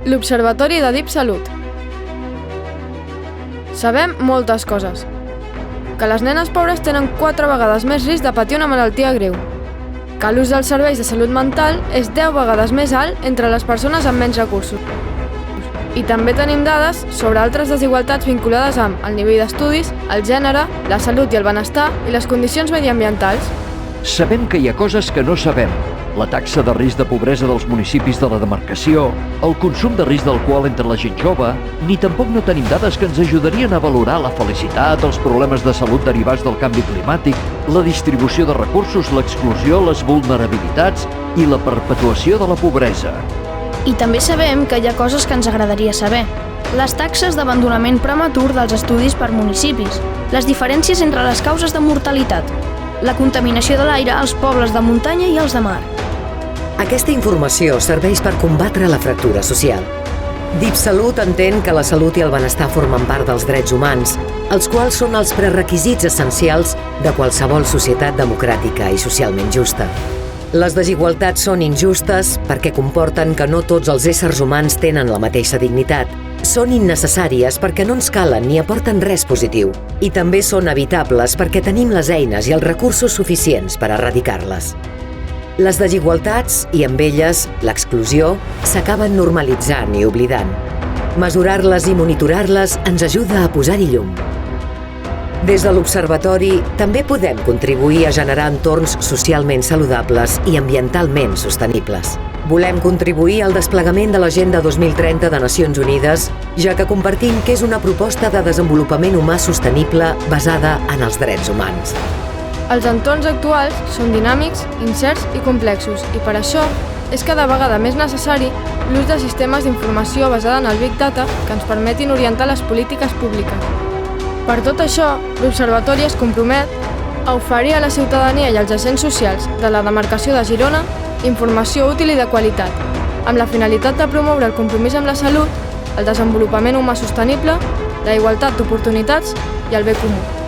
L'Observatori de DeepSalut. Sabem moltes coses. Que les nenes pobres tenen 4 vegades més risc de patir una malaltia greu. Que l'ús dels serveis de salut mental és 10 vegades més alt entre les persones amb menys recursos. I també tenim dades sobre altres desigualtats vinculades amb el nivell d'estudis, el gènere, la salut i el benestar i les condicions mediambientals. Sabem que hi ha coses que no sabem. La taxa de risc de pobresa dels municipis de la demarcació, el consum de risc d'alcohol entre la gent jove, ni tampoc no tenim dades que ens ajudarien a valorar la felicitat, els problemes de salut derivats del canvi climàtic, la distribució de recursos, l'exclusió, les vulnerabilitats i la perpetuació de la pobresa. I també sabem que hi ha coses que ens agradaria saber. Les taxes d'abandonament prematur dels estudis per municipis, les diferències entre les causes de mortalitat, la contaminació de l'aire als pobles de muntanya i als de mar. Aquesta informació serveix per combatre la fractura social. DeepSalut entén que la salut i el benestar formen part dels drets humans, els quals són els prerequisits essencials de qualsevol societat democràtica i socialment justa. Les desigualtats són injustes perquè comporten que no tots els éssers humans tenen la mateixa dignitat. Són innecessàries perquè no ens calen ni aporten res positiu. I també són evitables perquè tenim les eines i els recursos suficients per erradicar-les. Les desigualtats, i amb elles l'exclusió, s'acaben normalitzant i oblidant. Mesurar-les i monitorar-les ens ajuda a posar-hi llum. Des de l'Observatori també podem contribuir a generar entorns socialment saludables i ambientalment sostenibles. Volem contribuir al desplegament de l'Agenda 2030 de Nacions Unides, ja que compartim que és una proposta de desenvolupament humà sostenible basada en els drets humans. Els entorns actuals són dinàmics, incerts i complexos, i per això és cada vegada més necessari l'ús de sistemes d'informació basada en el Big Data que ens permetin orientar les polítiques públiques. Per tot això, l'Observatori es compromet a oferir a la ciutadania i als agents socials de la demarcació de Girona informació útil i de qualitat, amb la finalitat de promoure el compromís amb la salut, el desenvolupament humà sostenible, la igualtat d'oportunitats i el bé comú.